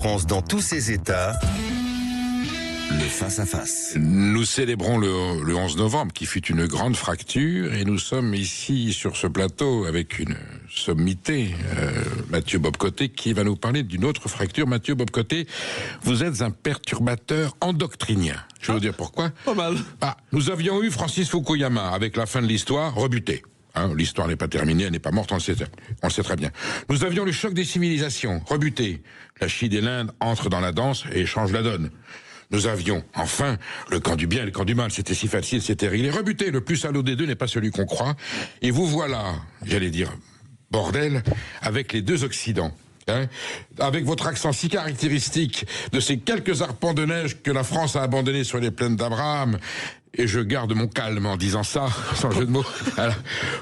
France dans tous ses états, le face-à-face. Nous célébrons le 11 novembre, qui fut une grande fracture, et nous sommes ici sur ce plateau avec une sommité, Mathieu Bock-Côté, qui va nous parler d'une autre fracture. Mathieu Bock-Côté, vous êtes un perturbateur endocrinien. Je vais vous dire pourquoi. Pas mal. Nous avions eu Francis Fukuyama, avec la fin de l'histoire, rebuté. L'histoire n'est pas terminée, elle n'est pas morte, on le sait très bien. Nous avions le choc des civilisations, rebuté. La Chine et l'Inde entrent dans la danse et changent la donne. Nous avions, enfin, le camp du bien et le camp du mal. C'était si facile, c'était réglé. Rebuté, le plus salaud des deux n'est pas celui qu'on croit. Et vous voilà, j'allais dire, bordel, avec les deux Occidents. Avec votre accent si caractéristique de ces quelques arpents de neige que la France a abandonnés sur les plaines d'Abraham. Et je garde mon calme en disant ça, sans jeu de mots. Alors,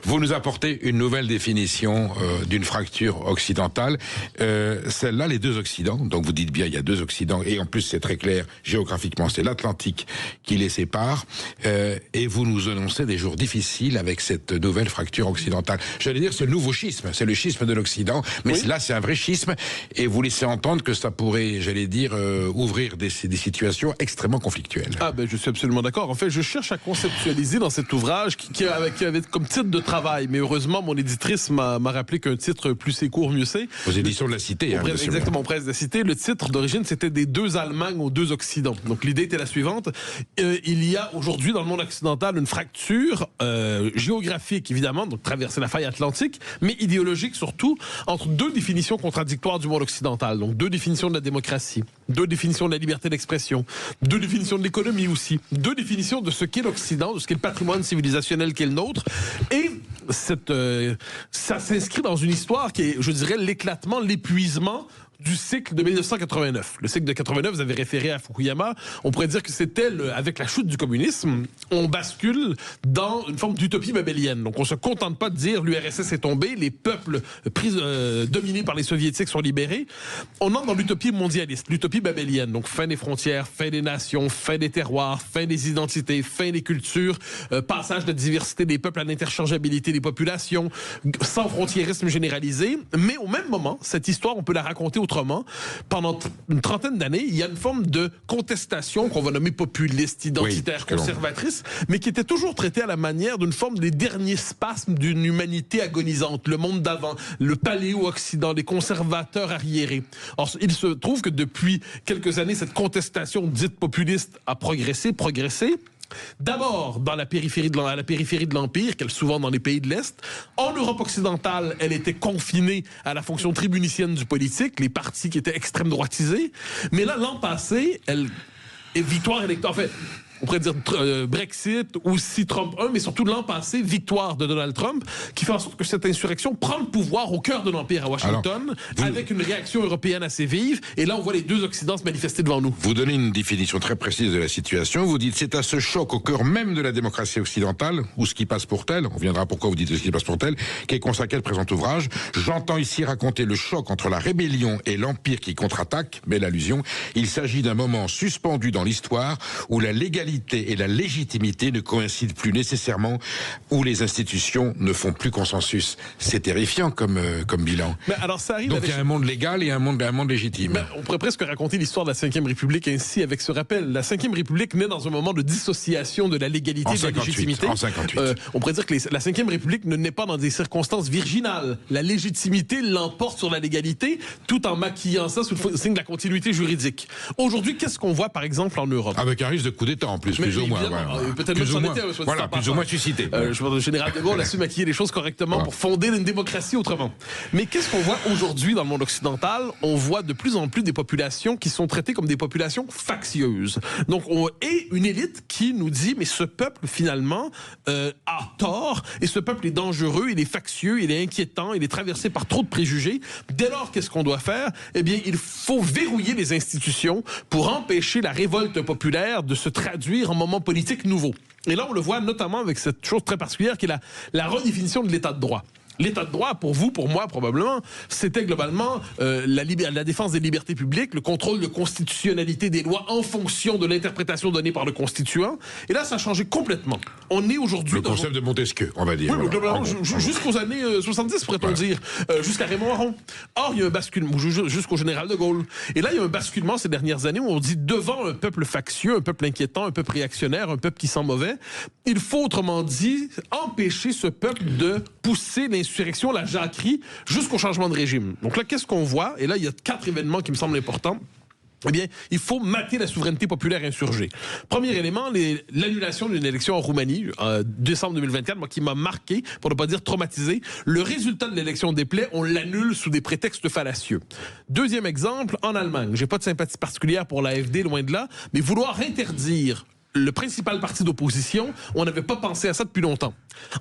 vous nous apportez une nouvelle définition d'une fracture occidentale. Celle-là, les deux Occidents, donc vous dites bien, il y a deux Occidents, et en plus c'est très clair, géographiquement, c'est l'Atlantique qui les sépare, et vous nous annoncez des jours difficiles avec cette nouvelle fracture occidentale. J'allais dire, c'est le nouveau schisme, c'est le schisme de l'Occident, mais oui. Là c'est un vrai schisme, et vous laissez entendre que ça pourrait, j'allais dire, ouvrir des situations extrêmement conflictuelles. Je suis absolument d'accord. En fait, je cherche à conceptualiser dans cet ouvrage qui avait comme titre de travail, mais heureusement mon éditrice m'a rappelé qu'un titre plus c'est court mieux c'est. Aux éditions de la Cité. Exactement, presse de la Cité. Le titre d'origine c'était des deux Allemagnes aux deux Occidents. Donc l'idée était la suivante. Il y a aujourd'hui dans le monde occidental une fracture géographique évidemment, donc traverser la faille atlantique, mais idéologique surtout, entre deux définitions contradictoires du monde occidental. Donc deux définitions de la démocratie, deux définitions de la liberté d'expression, deux définitions de l'économie aussi, deux définitions de ce qu'est l'Occident, de ce qu'est le patrimoine civilisationnel qu'est le nôtre. Et ça s'inscrit dans une histoire qui est, je dirais, l'éclatement, l'épuisement du cycle de 1989. Le cycle de 89, vous avez référé à Fukuyama, on pourrait dire que c'était, avec la chute du communisme, on bascule dans une forme d'utopie babélienne. Donc on se contente pas de dire l'URSS est tombé, les peuples dominés par les soviétiques sont libérés. On entre dans l'utopie mondialiste, l'utopie babélienne. Donc fin des frontières, fin des nations, fin des terroirs, fin des identités, fin des cultures, passage de la diversité des peuples à l'interchangeabilité des populations, sans frontiérisme généralisé. Mais au même moment, cette histoire, on peut la raconter autrement. Pendant une trentaine d'années, il y a une forme de contestation qu'on va nommer populiste, identitaire, conservatrice, mais qui était toujours traitée à la manière d'une forme des derniers spasmes d'une humanité agonisante. Le monde d'avant, le paléo-occident, les conservateurs arriérés. Or, il se trouve que depuis quelques années, cette contestation dite populiste a progressé. D'abord à la périphérie de l'Empire, qu'elle souvent dans les pays de l'Est. En Europe occidentale, elle était confinée à la fonction tribunicienne du politique, les partis qui étaient extrême droitisés. Mais là, l'an passé, elle est victoire électorale. En fait, on pourrait dire Brexit, aussi Trump 1, mais surtout l'an passé, victoire de Donald Trump, qui fait en sorte que cette insurrection prend le pouvoir au cœur de l'Empire à Washington, avec une réaction européenne assez vive, et là on voit les deux Occidents se manifester devant nous. Vous donnez une définition très précise de la situation, vous dites c'est à ce choc au cœur même de la démocratie occidentale, ou ce qui passe pour tel, on viendra pourquoi vous dites ce qui passe pour tel, qu'est consacré le présent ouvrage. J'entends ici raconter le choc entre la rébellion et l'Empire qui contre-attaque, belle allusion, il s'agit d'un moment suspendu dans l'histoire où la légalité et la légitimité ne coïncident plus nécessairement, où les institutions ne font plus consensus. C'est terrifiant comme bilan. Mais alors ça arrive. Donc il y a un monde légal et un monde légitime. Mais on pourrait presque raconter l'histoire de la Ve République ainsi, avec ce rappel. La Ve République naît dans un moment de dissociation de la légalité et de la légitimité. En 58. On pourrait dire que la Ve République ne naît pas dans des circonstances virginales. La légitimité l'emporte sur la légalité, tout en maquillant ça sous le signe de la continuité juridique. Aujourd'hui, qu'est-ce qu'on voit par exemple en Europe? Avec un risque de coup d'État en plus, plus ou moins. Peut-être plus ou moins suscité. Je pense que le général de Gaulle a su maquiller les choses correctement pour fonder une démocratie autrement. Mais qu'est-ce qu'on voit aujourd'hui dans le monde occidental? On voit de plus en plus des populations qui sont traitées comme des populations factieuses. Donc, et une élite qui nous dit, mais ce peuple finalement a tort, et ce peuple est dangereux, il est factieux, il est inquiétant, il est traversé par trop de préjugés. Dès lors, qu'est-ce qu'on doit faire? Eh bien, il faut verrouiller les institutions pour empêcher la révolte populaire de se traduire en moment politique nouveau. Et là, on le voit notamment avec cette chose très particulière qui est la redéfinition de l'état de droit. L'état de droit, pour vous, pour moi, probablement, c'était globalement la défense des libertés publiques, le contrôle de constitutionnalité des lois en fonction de l'interprétation donnée par le constituant. Et là, ça a changé complètement. on est aujourd'hui... Le concept de Montesquieu, on va dire. Oui, globalement, jusqu'aux années 70, pourrait-on dire, jusqu'à Raymond Aron. Or, il y a un basculement, jusqu'au général de Gaulle. Et là, il y a un basculement ces dernières années où on dit, devant un peuple factieux, un peuple inquiétant, un peuple réactionnaire, un peuple qui sent mauvais, il faut, autrement dit, empêcher ce peuple de pousser l'insurrection, la jacquerie, jusqu'au changement de régime. Donc là, qu'est-ce qu'on voit? Et là, il y a 4 événements qui me semblent importants. Eh bien, il faut mater la souveraineté populaire insurgée. Premier élément, l'annulation d'une élection en Roumanie, décembre 2024, moi, qui m'a marqué, pour ne pas dire traumatisé. Le résultat de l'élection déplaît, on l'annule sous des prétextes fallacieux. Deuxième exemple, en Allemagne. J'ai pas de sympathie particulière pour l'AfD, loin de là, mais vouloir interdire le principal parti d'opposition, on n'avait pas pensé à ça depuis longtemps.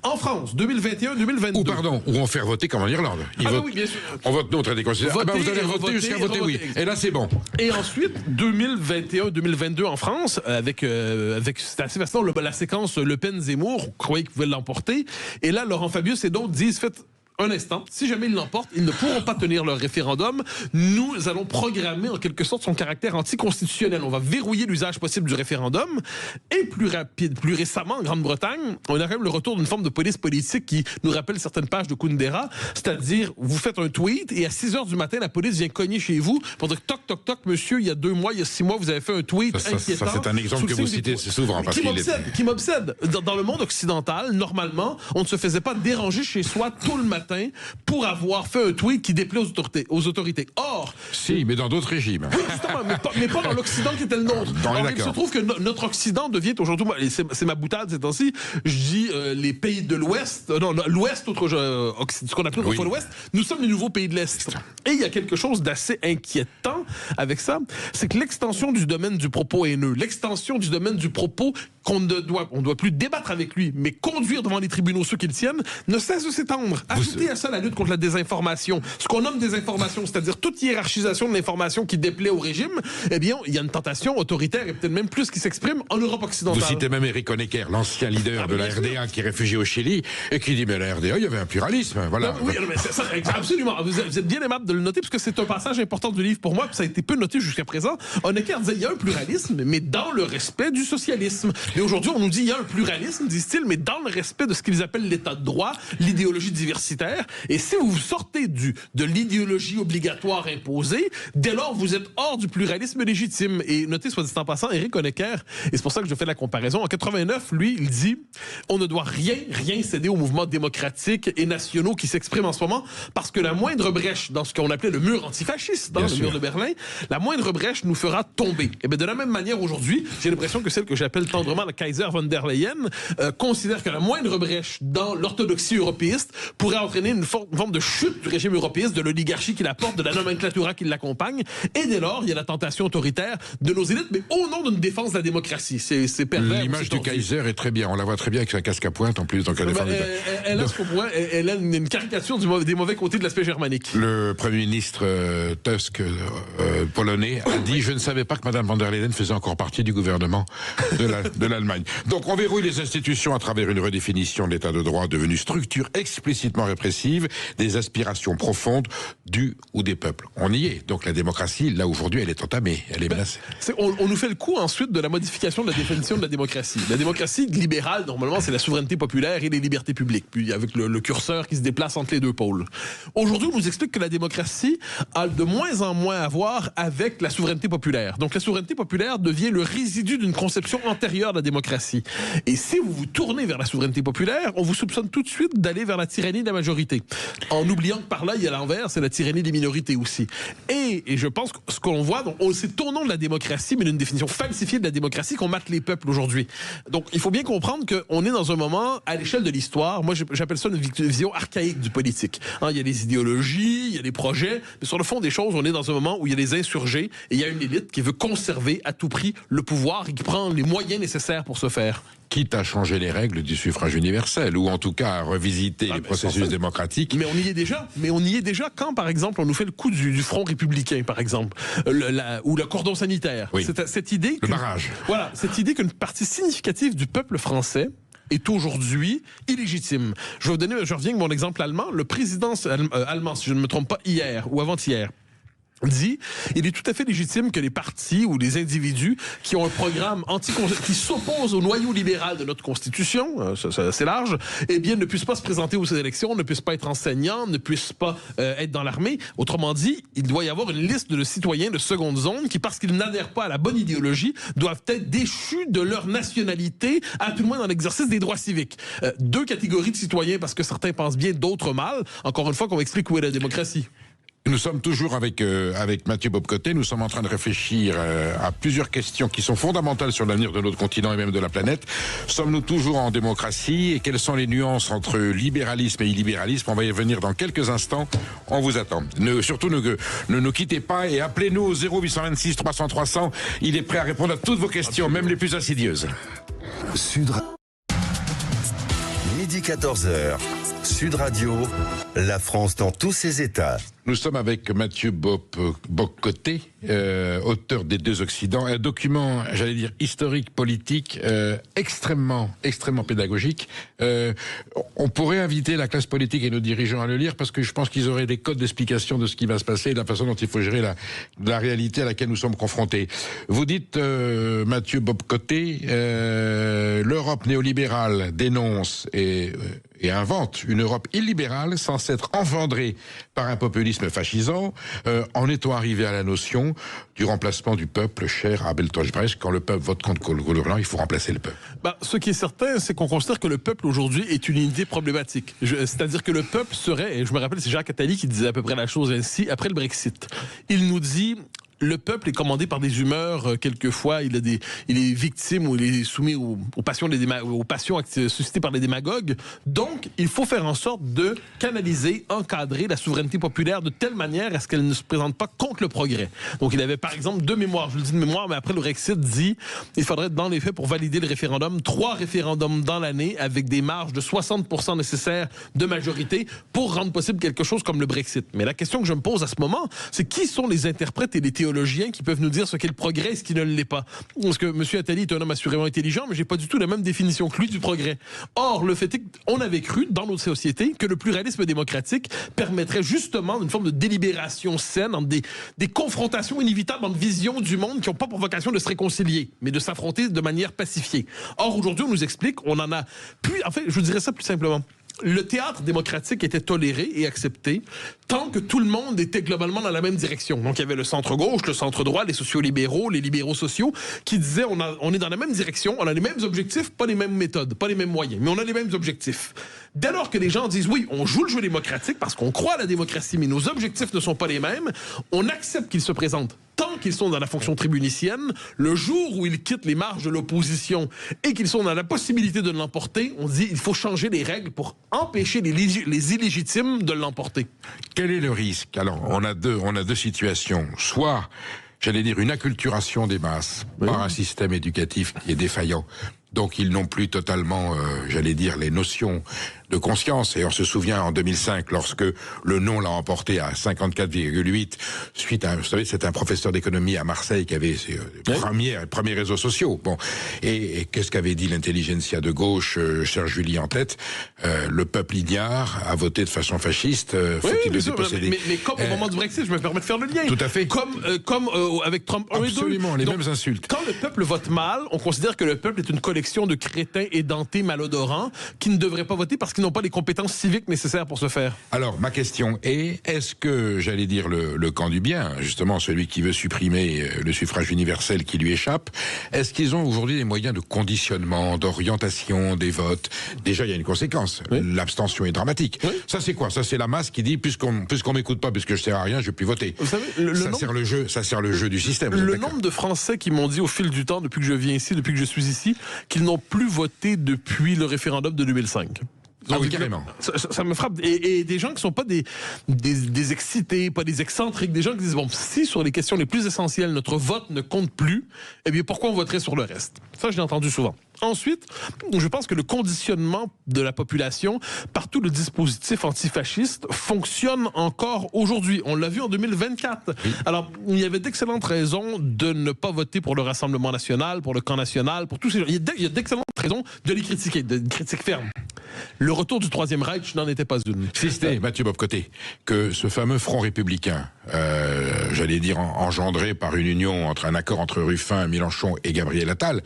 En France, 2021-2022... Où on fait voter comme en Irlande. Oui, bien sûr. On vote non, très déconsidéré. Vous allez voter jusqu'à voter oui. Et là, c'est bon. Et ensuite, 2021-2022 en France, avec c'était assez facile, la séquence Le Pen-Zemmour, on croyait qu'ils pouvaient l'emporter. Et là, Laurent Fabius et d'autres disent, faites un instant, si jamais ils l'emportent, ils ne pourront pas tenir leur référendum. Nous allons programmer en quelque sorte son caractère anticonstitutionnel. On va verrouiller l'usage possible du référendum. Et plus récemment, en Grande-Bretagne, on a quand même le retour d'une forme de police politique qui nous rappelle certaines pages de Kundera. C'est-à-dire, vous faites un tweet et à 6h du matin, la police vient cogner chez vous pour dire toc, toc, toc, monsieur, il y a 2 mois, il y a 6 mois, vous avez fait un tweet inquiétant. Ça, c'est un exemple que vous citez souvent. Qui m'obsède. Dans le monde occidental, normalement, on ne se faisait pas déranger chez soi tout le matin pour avoir fait un tweet qui déplaît aux autorités. Or... Si, mais dans d'autres régimes. Oui, justement, mais pas dans l'Occident qui était le nôtre. Alors, il se trouve que notre Occident devient aujourd'hui... C'est ma boutade ces temps-ci. Je dis les pays de l'Ouest... l'Ouest, ce qu'on appelle autrefois l'Ouest. Nous sommes les nouveaux pays de l'Est. Et il y a quelque chose d'assez inquiétant avec ça. C'est que l'extension du domaine du propos haineux, l'extension du domaine du propos on doit plus débattre avec lui, mais conduire devant les tribunaux ceux qui le tiennent, ne cesse de s'étendre. Ajouter à ça la lutte contre la désinformation, ce qu'on nomme désinformation, c'est-à-dire toute hiérarchisation de l'information qui déplaît au régime, eh bien, il y a une tentation autoritaire et peut-être même plus qui s'exprime en Europe occidentale. Vous citez même Éric Honecker, l'ancien leader de la RDA qui est réfugié au Chili et qui dit, mais la RDA, il y avait un pluralisme. Voilà. Oui, mais ça, absolument. Vous êtes bien aimable de le noter parce que c'est un passage important du livre pour moi, puis ça a été peu noté jusqu'à présent. Honecker disait, il y a un pluralisme, mais dans le respect du socialisme. Et aujourd'hui, on nous dit, il y a un pluralisme, disent-ils, mais dans le respect de ce qu'ils appellent l'état de droit, l'idéologie diversitaire. Et si vous sortez de l'idéologie obligatoire imposée, dès lors, vous êtes hors du pluralisme légitime. Et notez, soit dit en passant, Éric Honecker, et c'est pour ça que je fais la comparaison, en 89, lui, il dit, on ne doit rien céder aux mouvements démocratiques et nationaux qui s'expriment en ce moment, parce que la moindre brèche dans ce qu'on appelait le mur antifasciste, dans le mur de Berlin, la moindre brèche nous fera tomber. Et bien de la même manière, aujourd'hui, j'ai l'impression que celle que j'appelle tendrement la Kaiser von der Leyen considère que la moindre brèche dans l'orthodoxie européiste pourrait entraîner une forme de chute du régime européiste, de l'oligarchie qui la porte, de la nomenclatura qui l'accompagne. Et dès lors, il y a la tentation autoritaire de nos élites, mais au nom d'une défense de la démocratie. C'est pervers. L'image du Kaiser est très bien. On la voit très bien avec sa casque à pointe en plus. Donc elle a une caricature des mauvais côtés de l'aspect germanique. Le Premier ministre Tusk, polonais, a dit « Je ne savais pas que Mme von der Leyen faisait encore partie du gouvernement de l'Allemagne ». Donc on verrouille les institutions à travers une redéfinition de l'état de droit devenu structure explicitement répressive des aspirations profondes du ou des peuples. On y est. Donc la démocratie, là aujourd'hui, elle est entamée, elle est menacée. On nous fait le coup ensuite de la modification de la définition de la démocratie. La démocratie libérale, normalement, c'est la souveraineté populaire et les libertés publiques, puis avec le curseur qui se déplace entre les deux pôles. Aujourd'hui, on nous explique que la démocratie a de moins en moins à voir avec la souveraineté populaire. Donc la souveraineté populaire devient le résidu d'une conception antérieure de la démocratie. Et si vous vous tournez vers la souveraineté populaire, on vous soupçonne tout de suite d'aller vers la tyrannie de la majorité. En oubliant que par là, il y a l'envers, c'est la tyrannie des minorités aussi. Et je pense que ce qu'on voit, donc, c'est tournant de la démocratie, mais d'une définition falsifiée de la démocratie qu'on mate les peuples aujourd'hui. Donc il faut bien comprendre qu'on est dans un moment, à l'échelle de l'histoire, moi j'appelle ça une vision archaïque du politique. Hein, il y a les idéologies, il y a les projets, mais sur le fond des choses, on est dans un moment où il y a des insurgés et il y a une élite qui veut conserver à tout prix le pouvoir et qui prend les moyens nécessaires pour ce faire. Quitte à changer les règles du suffrage universel, ou en tout cas à revisiter les processus démocratiques. Mais on y est déjà quand, par exemple, on nous fait le coup du front républicain, par exemple, ou le cordon sanitaire. Oui. Cette idée... Le barrage. Voilà, cette idée qu'une partie significative du peuple français est aujourd'hui illégitime. Je reviens avec mon exemple allemand. Le président allemand, si je ne me trompe pas, hier ou avant-hier, dit, il est tout à fait légitime que les partis ou les individus qui ont un programme qui s'oppose au noyau libéral de notre Constitution, c'est assez large, eh bien, ne puissent pas se présenter aux élections, ne puissent pas être enseignants, ne puissent pas être dans l'armée. Autrement dit, il doit y avoir une liste de citoyens de seconde zone qui, parce qu'ils n'adhèrent pas à la bonne idéologie, doivent être déchus de leur nationalité, à tout le moins dans l'exercice des droits civiques. Deux catégories de citoyens, parce que certains pensent bien, d'autres mal. Encore une fois, qu'on explique où est la démocratie. Nous sommes toujours avec Mathieu Bock-Côté, nous sommes en train de réfléchir à plusieurs questions qui sont fondamentales sur l'avenir de notre continent et même de la planète. Sommes-nous toujours en démocratie et quelles sont les nuances entre libéralisme et illibéralisme? On va y revenir dans quelques instants, on vous attend. Surtout ne nous quittez pas et appelez-nous au 0826 300 300, il est prêt à répondre à toutes vos questions, même les plus insidieuses. Midi 14h, Sud Radio, la France dans tous ses états. Nous sommes avec Mathieu Bock-Côté, auteur des Deux Occidents, un document, j'allais dire, historique, politique, extrêmement pédagogique. On pourrait inviter la classe politique et nos dirigeants à le lire parce que je pense qu'ils auraient des codes d'explication de ce qui va se passer et de la façon dont il faut gérer la réalité à laquelle nous sommes confrontés. Vous dites, Mathieu Bock-Côté, l'Europe néolibérale dénonce et invente une Europe illibérale censée être engendrée par un populisme fascisant, en étant arrivé à la notion du remplacement du peuple cher à Bertolt Brecht. Quand le peuple vote contre Gouvernement, il faut remplacer le peuple. Ce qui est certain, c'est qu'on considère que le peuple aujourd'hui est une unité problématique. C'est-à-dire que le peuple serait, et je me rappelle, c'est Jacques Attali qui disait à peu près la chose ainsi, après le Brexit. Il nous dit... Le peuple est commandé par des humeurs, quelquefois, il est victime ou il est soumis aux passions suscitées par les démagogues. Donc, il faut faire en sorte de canaliser, encadrer la souveraineté populaire de telle manière à ce qu'elle ne se présente pas contre le progrès. Donc, il avait par exemple 2 mémoires, je le dis de mémoire, mais après le Brexit dit, il faudrait dans les faits, pour valider le référendum, 3 référendums dans l'année avec des marges de 60% nécessaires de majorité pour rendre possible quelque chose comme le Brexit. Mais la question que je me pose à ce moment, c'est qui sont les interprètes et les théologiens qui peuvent nous dire ce qu'est le progrès et ce qui ne l'est pas. Parce que M. Attali est un homme assurément intelligent, mais j'ai pas du tout la même définition que lui du progrès. Or, le fait est qu'on avait cru, dans notre société, que le pluralisme démocratique permettrait justement une forme de délibération saine, entre des confrontations inévitables entre visions du monde qui n'ont pas pour vocation de se réconcilier, mais de s'affronter de manière pacifiée. Or, aujourd'hui, on nous explique, on en a... En fait, je vous dirais ça plus simplement. Le théâtre démocratique était toléré et accepté tant que tout le monde était globalement dans la même direction. Donc, il y avait le centre-gauche, le centre-droit, les sociaux-libéraux, les libéraux sociaux, qui disaient on est dans la même direction, on a les mêmes objectifs, pas les mêmes méthodes, pas les mêmes moyens, mais on a les mêmes objectifs. Dès lors que les gens disent oui, on joue le jeu démocratique parce qu'on croit à la démocratie, mais nos objectifs ne sont pas les mêmes, on accepte qu'ils se présentent tant qu'ils sont dans la fonction tribunicienne. Le jour où ils quittent les marges de l'opposition et qu'ils sont dans la possibilité de l'emporter, on dit il faut changer les règles pour empêcher les illégitimes de l'emporter. Quel est le risque? Alors, on a deux situations. Soit, j'allais dire, une acculturation des masses par un système éducatif qui est défaillant. Donc, ils n'ont plus totalement, j'allais dire, les notions de conscience. Et on se souvient en 2005, lorsque le non l'a emporté à 54,8, suite à, vous savez, c'est un professeur d'économie à Marseille qui avait ses premiers réseaux sociaux. Bon. Et qu'est-ce qu'avait dit l'intelligentsia de gauche, Serge July en tête? Le peuple ignare a voté de façon fasciste, faut-il le déposséder? Mais comme au moment du Brexit, je me permets de faire le lien. Tout à fait. Comme avec Trump 1 et 2. Absolument, les mêmes insultes. Quand le peuple vote mal, on considère que le peuple est une collection de crétins édentés, malodorants, qui ne devraient pas voter parce qu'ils n'ont pas les compétences civiques nécessaires pour ce faire. Alors, ma question est-ce que, j'allais dire, le camp du bien, justement celui qui veut supprimer le suffrage universel qui lui échappe, est-ce qu'ils ont aujourd'hui les moyens de conditionnement, d'orientation des votes? Déjà, il y a une conséquence. Oui. L'abstention est dramatique. Oui. Ça, c'est quoi? Ça, c'est la masse qui dit, puisqu'on m'écoute pas, puisque je sers à rien, je vais plus voter. Vous savez, ça sert le jeu du système. Le nombre de Français qui m'ont dit au fil du temps, depuis que je viens ici, depuis que je suis ici, qu'ils n'ont plus voté depuis le référendum de 2005. Ah oui, carrément. Ça me frappe. Et des gens qui sont pas des excités, pas des excentriques, des gens qui disent, bon, si sur les questions les plus essentielles, notre vote ne compte plus, eh bien, pourquoi on voterait sur le reste? Ça, je l'ai entendu souvent. Ensuite, je pense que le conditionnement de la population par tout le dispositif antifasciste fonctionne encore aujourd'hui. On l'a vu en 2024. Oui. Alors, il y avait d'excellentes raisons de ne pas voter pour le Rassemblement national, pour le camp national, pour tous ces gens. Il y a d'excellentes raisons de les critiquer, de critiques fermes. Le retour du Troisième Reich n'en était pas une. Si c'était, Mathieu Bocoté, que ce fameux front républicain, j'allais dire engendré par une union un accord entre Ruffin, Mélenchon et Gabriel Attal,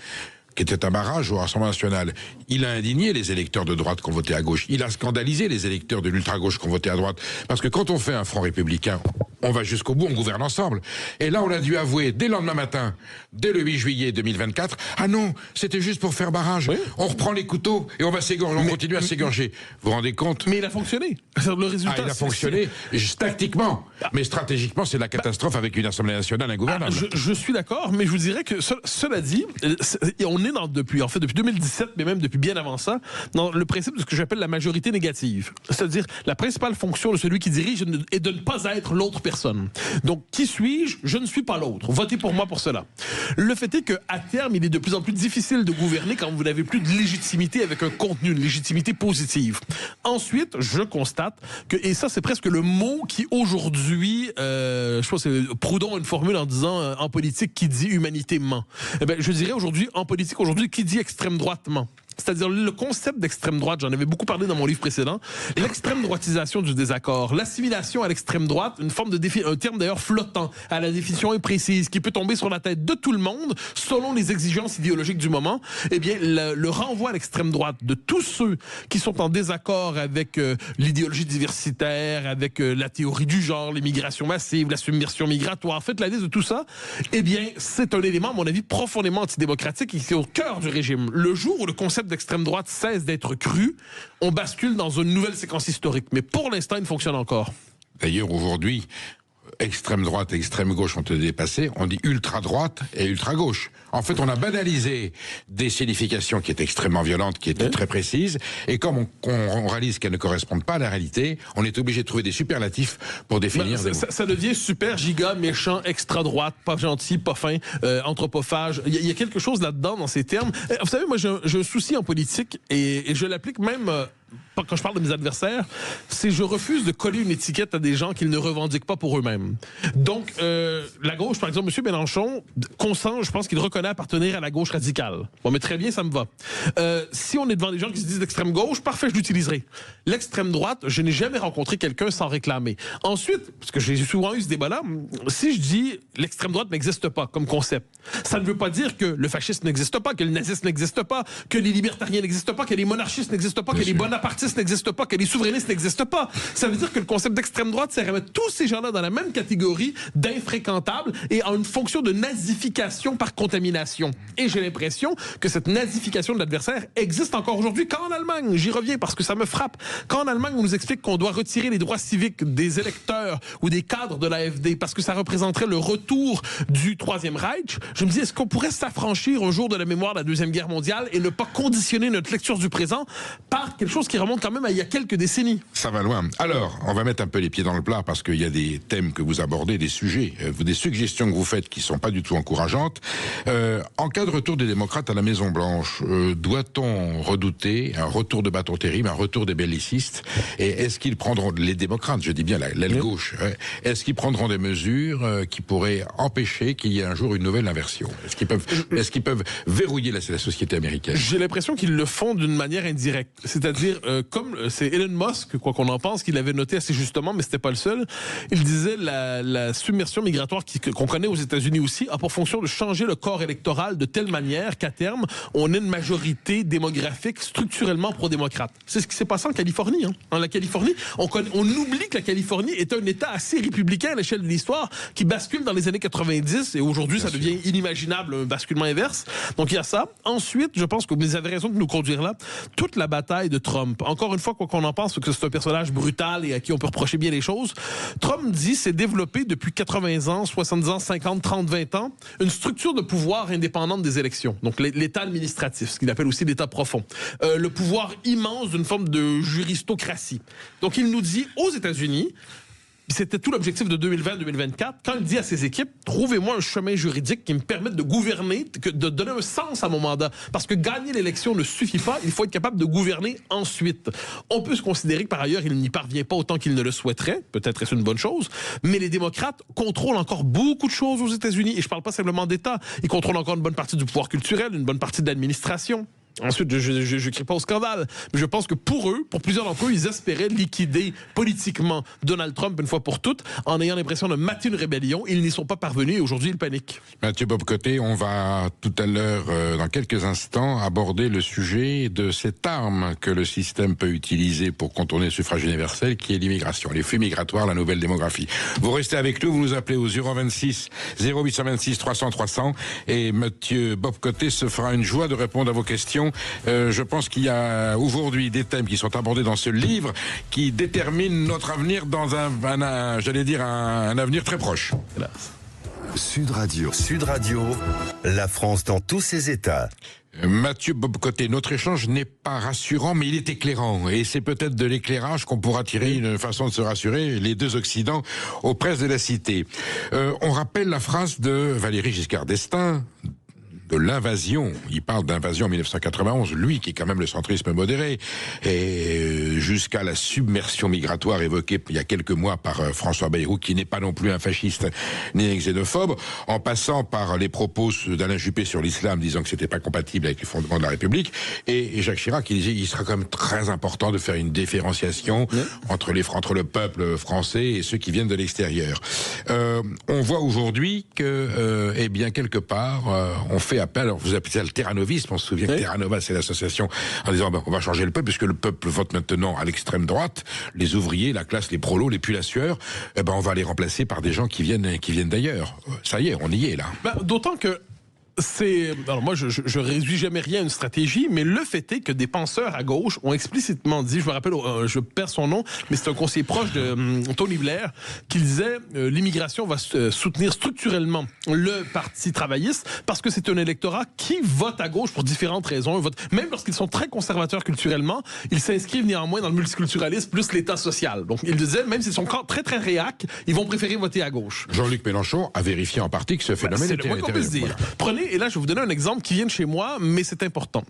qui était un barrage au Rassemblement national. Il a indigné les électeurs de droite qui ont voté à gauche. Il a scandalisé les électeurs de l'ultra-gauche qui ont voté à droite. Parce que quand on fait un front républicain, on va jusqu'au bout, on gouverne ensemble. Et là, on a dû avouer, dès le lendemain matin, dès le 8 juillet 2024, ah non, c'était juste pour faire barrage. Oui. On reprend les couteaux et on va s'égorger, on continue à s'égorger. Vous vous rendez compte? Mais il a fonctionné. Le résultat, il a fonctionné tactiquement. Mais stratégiquement, c'est la catastrophe avec une Assemblée nationale ingouvernable. Je suis d'accord, mais je vous dirais que cela dit, on est depuis 2017, mais même depuis bien avant ça, dans le principe de ce que j'appelle la majorité négative. C'est-à-dire, la principale fonction de celui qui dirige est de ne pas être l'autre personne. Donc, qui suis-je? Je ne suis pas l'autre. Votez pour moi pour cela. Le fait est qu'à terme, il est de plus en plus difficile de gouverner quand vous n'avez plus de légitimité avec un contenu, une légitimité positive. Ensuite, je constate que, et ça, c'est presque le mot qui aujourd'hui, je pense que Proudhon a une formule en disant, en politique, qui dit humanité ment. Eh bien, je dirais aujourd'hui, en politique, aujourd'hui, qui dit extrême droite ment. C'est-à-dire le concept d'extrême droite, j'en avais beaucoup parlé dans mon livre précédent, l'extrême droitisation du désaccord, l'assimilation à l'extrême droite, une forme de un terme d'ailleurs flottant, à la définition imprécise, qui peut tomber sur la tête de tout le monde, selon les exigences idéologiques du moment. Eh bien, le renvoi à l'extrême droite de tous ceux qui sont en désaccord avec l'idéologie diversitaire, avec la théorie du genre, l'immigration massive, la submersion migratoire, faites la liste de tout ça, eh bien, c'est un élément, à mon avis, profondément antidémocratique et qui est au cœur du régime. Le jour où le concept d'extrême droite cesse d'être cru, on bascule dans une nouvelle séquence historique. Mais pour l'instant, il fonctionne encore. D'ailleurs, aujourd'hui, extrême droite et extrême gauche ont été dépassés. On dit ultra droite et ultra gauche. En fait, on a banalisé des significations qui étaient extrêmement violentes, qui étaient très précises. Et comme on réalise qu'elles ne correspondent pas à la réalité, on est obligé de trouver des superlatifs pour définir. Ça devient super, giga, méchant, extra droite, pas gentil, pas fin, anthropophage. Il y a quelque chose là-dedans dans ces termes. Vous savez, moi, j'ai un souci en politique et je l'applique même. Quand je parle de mes adversaires, c'est je refuse de coller une étiquette à des gens qu'ils ne revendiquent pas pour eux-mêmes. Donc, la gauche, par exemple, M. Mélenchon consent, je pense qu'il reconnaît appartenir à la gauche radicale. Bon, mais très bien, ça me va. Si on est devant des gens qui se disent d'extrême gauche, parfait, je l'utiliserai. L'extrême droite, je n'ai jamais rencontré quelqu'un sans réclamer. Ensuite, parce que j'ai souvent eu ce débat-là, si je dis l'extrême droite n'existe pas comme concept, ça ne veut pas dire que le fascisme n'existe pas, que le nazisme n'existe pas, que les libertariens n'existent pas, que les monarchistes n'existent pas, que les bonapartistes n'existent pas, que les souverainistes n'existent pas. Ça veut dire que le concept d'extrême droite sert à mettre tous ces gens-là dans la même catégorie d'infréquentables et en une fonction de nazification par contamination. Et j'ai l'impression que cette nazification de l'adversaire existe encore aujourd'hui. Quand en Allemagne, j'y reviens parce que ça me frappe, quand en Allemagne on nous explique qu'on doit retirer les droits civiques des électeurs ou des cadres de l'AfD parce que ça représenterait le retour du Troisième Reich, je me dis, est-ce qu'on pourrait s'affranchir un jour de la mémoire de la Deuxième Guerre mondiale et ne pas conditionner notre lecture du présent par quelque chose qui remonte quand même à il y a quelques décennies? Ça va loin. Alors, on va mettre un peu les pieds dans le plat parce qu'il y a des thèmes que vous abordez, des sujets, des suggestions que vous faites qui sont pas du tout encourageantes. En cas de retour des démocrates à la Maison-Blanche, doit-on redouter un retour de bâton terrible, un retour des bellicistes? Et est-ce qu'ils prendront, les démocrates, je dis bien l'aile gauche, est-ce qu'ils prendront des mesures qui pourraient empêcher qu'il y ait un jour une nouvelle inversion? Est-ce qu'ils peuvent verrouiller la société américaine? J'ai l'impression qu'ils le font d'une manière indirecte. C'est-à-dire, comme c'est Elon Musk, quoi qu'on en pense, qu'il avait noté assez justement, mais c'était pas le seul, il disait la submersion migratoire qu'on connaît aux États-Unis aussi a pour fonction de changer le corps électoral de telle manière qu'à terme, on ait une majorité démographique structurellement pro-démocrate. C'est ce qui s'est passé en Californie. Hein. En la Californie, on oublie que la Californie est un État assez républicain à l'échelle de l'histoire qui bascule dans les années 90 et aujourd'hui, ça devient inimaginable, un basculement inverse. Donc il y a ça. Ensuite, je pense que vous avez raison de nous conduire là. Toute la bataille de Trump, encore une fois, quoi qu'on en pense, que c'est un personnage brutal et à qui on peut reprocher bien les choses, Trump dit s'est développé depuis 80 ans, 70 ans, 50, 30, 20 ans, une structure de pouvoir indépendante des élections. Donc l'État administratif, ce qu'il appelle aussi l'État profond. Le pouvoir immense d'une forme de juristocratie. Donc il nous dit aux États-Unis, c'était tout l'objectif de 2020-2024. Quand il dit à ses équipes, trouvez-moi un chemin juridique qui me permette de gouverner, de donner un sens à mon mandat. Parce que gagner l'élection ne suffit pas, il faut être capable de gouverner ensuite. On peut se considérer que par ailleurs, il n'y parvient pas autant qu'il ne le souhaiterait. Peut-être est-ce une bonne chose. Mais les démocrates contrôlent encore beaucoup de choses aux États-Unis. Et je ne parle pas simplement d'État. Ils contrôlent encore une bonne partie du pouvoir culturel, une bonne partie de l'administration. Ensuite, je crie pas au scandale, mais je pense que pour eux, pour plusieurs d'entre eux, ils espéraient liquider politiquement Donald Trump une fois pour toutes, en ayant l'impression de mater une rébellion. Ils n'y sont pas parvenus et aujourd'hui, ils paniquent. Mathieu Bock-Côté, on va tout à l'heure, dans quelques instants, aborder le sujet de cette arme que le système peut utiliser pour contourner le suffrage universel, qui est l'immigration, les flux migratoires, la nouvelle démographie. Vous restez avec nous, vous nous appelez au 026 0826 300 300 et Mathieu Bock-Côté se fera une joie de répondre à vos questions. Je pense qu'il y a aujourd'hui des thèmes qui sont abordés dans ce livre qui déterminent notre avenir dans un avenir très proche. Hélas. Sud Radio, la France dans tous ses états. Mathieu Bock-Côté, notre échange n'est pas rassurant, mais il est éclairant. Et c'est peut-être de l'éclairage qu'on pourra tirer une façon de se rassurer, les deux Occidents, aux presses de la cité. On rappelle la phrase de Valéry Giscard d'Estaing, de l'invasion. Il parle d'invasion en 1991, lui qui est quand même le centrisme modéré, et jusqu'à la submersion migratoire évoquée il y a quelques mois par François Bayrou, qui n'est pas non plus un fasciste ni un xénophobe, en passant par les propos d'Alain Juppé sur l'islam, disant que c'était pas compatible avec les fondements de la République, et Jacques Chirac qui disait il sera quand même très important de faire une différenciation entre le peuple français et ceux qui viennent de l'extérieur. On voit aujourd'hui que, eh bien, quelque part, on fait appel, alors vous appelez ça le terranovisme, on se souvient que Terra Nova c'est l'association, en disant on va changer le peuple, puisque le peuple vote maintenant à l'extrême droite, les ouvriers, la classe, les prolos, les pulassieurs, on va les remplacer par des gens qui viennent d'ailleurs. Ça y est, on y est là. D'autant que alors moi, je réduis jamais rien à une stratégie, mais le fait est que des penseurs à gauche ont explicitement dit, je me rappelle, je perds son nom, mais c'est un conseiller proche de Tony Blair, qui disait l'immigration va soutenir structurellement le Parti travailliste parce que c'est un électorat qui vote à gauche pour différentes raisons. Même lorsqu'ils sont très conservateurs culturellement, ils s'inscrivent néanmoins dans le multiculturalisme plus l'État social. Donc il disait, même s'ils sont très très réac, ils vont préférer voter à gauche. Jean-Luc Mélenchon a vérifié en partie que ce phénomène était... C'est le moins qu'on peut se dire. Voilà. Prenez, et là je vais vous donner un exemple qui vient de chez moi, mais c'est important.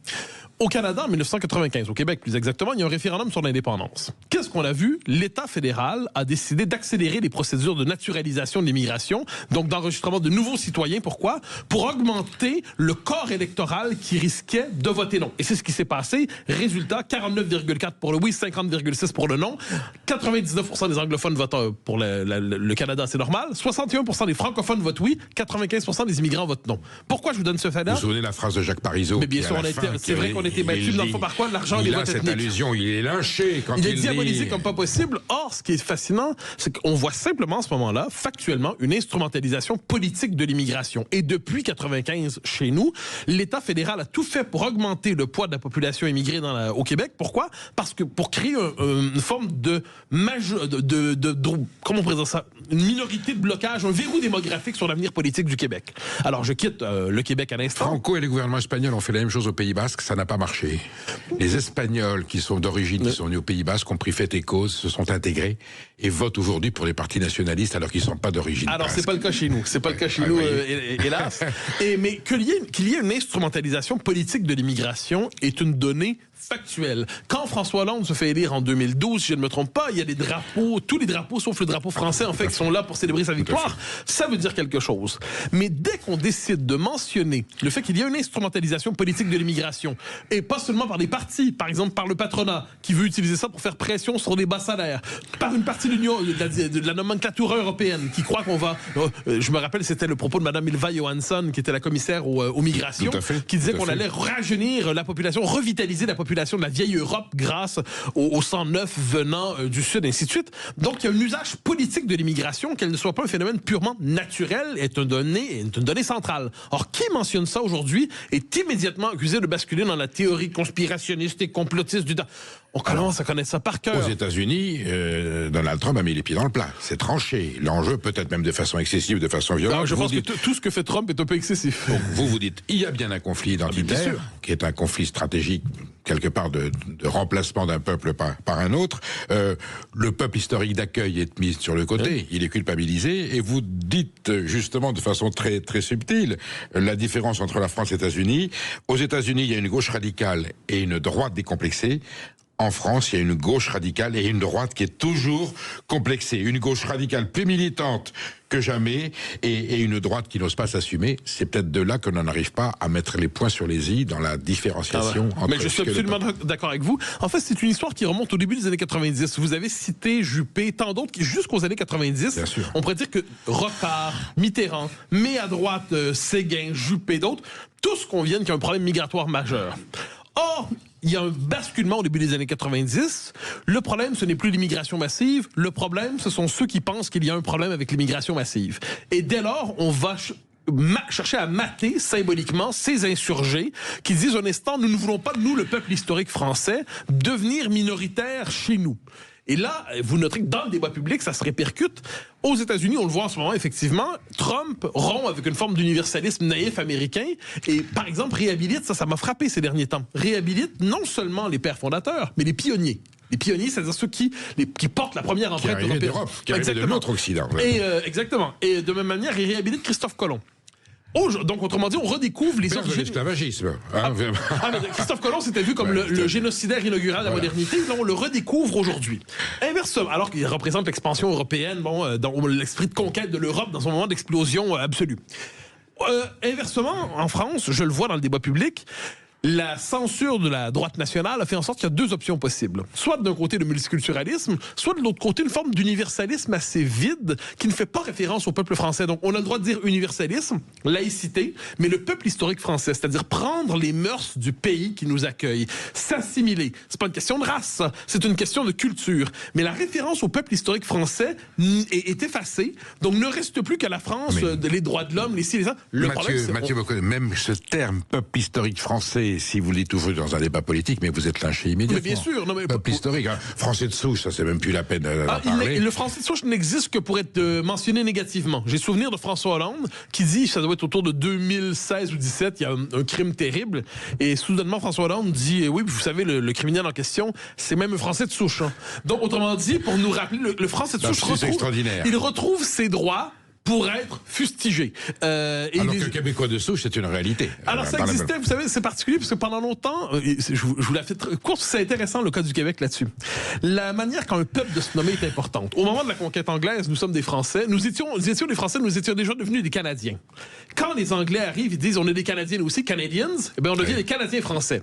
Au Canada, en 1995, au Québec plus exactement, il y a un référendum sur l'indépendance. Qu'est-ce qu'on a vu? L'État fédéral a décidé d'accélérer les procédures de naturalisation de l'immigration, donc d'enregistrement de nouveaux citoyens. Pourquoi? Pour augmenter le corps électoral qui risquait de voter non. Et c'est ce qui s'est passé. Résultat, 49,4 pour le oui, 50,6 pour le non. 99% des anglophones votent pour le Canada, c'est normal. 61% des francophones votent oui, 95% des immigrants votent non. Pourquoi je vous donne ce fait-là? Vous vous souvenez la phrase de Jacques Parizeau? Mais bien sûr, c'est vrai qu'on était battus dans le fond par quoi? L'argent, les votes ethniques. Cette allusion, il est lynché quand il est diabolisé comme pas possible. Or, ce qui est fascinant, c'est qu'on voit simplement à ce moment-là, factuellement, une instrumentalisation politique de l'immigration. Et depuis 95, chez nous, l'État fédéral a tout fait pour augmenter le poids de la population immigrée au Québec. Pourquoi? Parce que pour créer une forme comment on présente ça? Une minorité de blocage, un verrou démographique sur l'avenir politique du Québec. Alors, je quitte le Québec à l'instant. Franco et les gouvernements espagnols ont fait la même chose au Pays Basque, ça n'a pas marché. Les Espagnols qui sont d'origine, qui sont nés au Pays Basque, ont pris fait et cause, se sont intégrés et votent aujourd'hui pour les partis nationalistes alors qu'ils ne sont pas d'origine basque. Alors, c'est pas le cas chez nous. C'est pas le cas chez nous, hélas. Mais qu'il y ait une instrumentalisation politique de l'immigration est une donnée factuelle. Quand François Hollande se fait élire en 2012, si je ne me trompe pas, il y a des drapeaux, tous les drapeaux sauf le drapeau français, en fait, qui sont là pour célébrer sa victoire. Ça veut dire quelque chose. Mais dès qu'on décide de mentionner le fait qu'il y a une instrumentalisation politique de l'immigration, et pas seulement par des partis, par exemple par le patronat, qui veut utiliser ça pour faire pression sur des bas salaires, par une partie de la nomenclature européenne, qui croit qu'on va... je me rappelle, c'était le propos de Mme Ylva Johansson, qui était la commissaire aux migrations, qui disait qu'on allait rajeunir la population, revitaliser la population de la vieille Europe grâce au sang neuf venant du Sud, ainsi de suite. Donc, il y a un usage politique de l'immigration, qu'elle ne soit pas un phénomène purement naturel, est une donnée centrale. Or, qui mentionne ça aujourd'hui est immédiatement accusé de basculer dans la théorie conspirationniste et complotiste du temps. On commence à connaître ça par cœur. Aux États-Unis, Donald Trump a mis les pieds dans le plat. C'est tranché. L'enjeu, peut-être même de façon excessive, de façon violente. Alors, je pense que tout ce que fait Trump est un peu excessif. Donc, vous dites, il y a bien un conflit identitaire, qui est un conflit stratégique, quelque part de remplacement d'un peuple par un autre. Le peuple historique d'accueil est mis sur le côté. Il est culpabilisé. Et vous dites, justement, de façon très, très subtile, la différence entre la France et les États-Unis. Aux États-Unis, il y a une gauche radicale et une droite décomplexée. en France, il y a une gauche radicale et une droite qui est toujours complexée. Une gauche radicale plus militante que jamais et une droite qui n'ose pas s'assumer. C'est peut-être de là qu'on n'en arrive pas à mettre les points sur les i dans la différenciation entre... Mais je suis absolument d'accord avec vous. En fait, c'est une histoire qui remonte au début des années 90. Vous avez cité Juppé, tant d'autres qui, jusqu'aux années 90, on pourrait dire que Rocard, Mitterrand, mais à droite, Séguin, Juppé, d'autres, tous conviennent qu'il y a un problème migratoire majeur. Or, il y a un basculement au début des années 90. Le problème, ce n'est plus l'immigration massive. Le problème, ce sont ceux qui pensent qu'il y a un problème avec l'immigration massive. Et dès lors, on va chercher à mater symboliquement ces insurgés qui disent un instant, nous ne voulons pas, nous, le peuple historique français, devenir minoritaire chez nous. Et là, vous noterez que dans le débat public, ça se répercute. Aux États-Unis, on le voit en ce moment, effectivement, Trump rompt avec une forme d'universalisme naïf américain et, par exemple, réhabilite, ça m'a frappé ces derniers temps, réhabilite non seulement les pères fondateurs, mais les pionniers. Les pionniers, c'est-à-dire ceux qui portent la première empreinte européenne. Qui arrivaient de notre Occident. Et, exactement. Et de même manière, il réhabilite Christophe Colomb. Donc, autrement dit, on redécouvre les origines... de l'esclavagisme. Christophe Colomb s'était vu comme le génocidaire inaugural de la modernité. Là, on le redécouvre aujourd'hui. Inversement, alors qu'il représente l'expansion européenne, dans l'esprit de conquête de l'Europe dans un moment d'explosion absolue. Inversement, en France, je le vois dans le débat public, la censure de la droite nationale a fait en sorte qu'il y a deux options possibles. Soit d'un côté le multiculturalisme, soit de l'autre côté une forme d'universalisme assez vide qui ne fait pas référence au peuple français. Donc on a le droit de dire universalisme, laïcité, mais le peuple historique français, c'est-à-dire prendre les mœurs du pays qui nous accueille, s'assimiler. C'est pas une question de race, c'est une question de culture. Mais la référence au peuple historique français est effacée, donc ne reste plus qu'à la France, les droits de l'homme, les ci, les ça. Mathieu Bocoté, même ce terme peuple historique français, si vous l'êtes ouvert dans un débat politique, mais vous êtes lynché immédiatement. Mais bien sûr. Non, mais peuple historique, hein. Français de souche, ça c'est même plus la peine d'en parler. Le français de souche n'existe que pour être mentionné négativement. J'ai souvenir de François Hollande qui dit, ça doit être autour de 2016 ou 2017, il y a un crime terrible, et soudainement François Hollande dit, oui, vous savez, le criminel en question, c'est même un français de souche. Hein. Donc autrement dit, pour nous rappeler, le français de souche retrouve ses droits pour être fustigé. Alors qu'un Québécois de souche, c'est une réalité. Alors ça existait, vous savez, c'est particulier parce que pendant longtemps, je vous la fais courte, c'est intéressant le cas du Québec là-dessus. La manière quand un peuple de se nommer est importante. Au moment de la conquête anglaise, nous sommes des Français, nous étions des Français, nous étions déjà devenus des Canadiens. Quand les Anglais arrivent, ils disent on est des Canadiens aussi, Canadians, eh bien on devient des Canadiens français.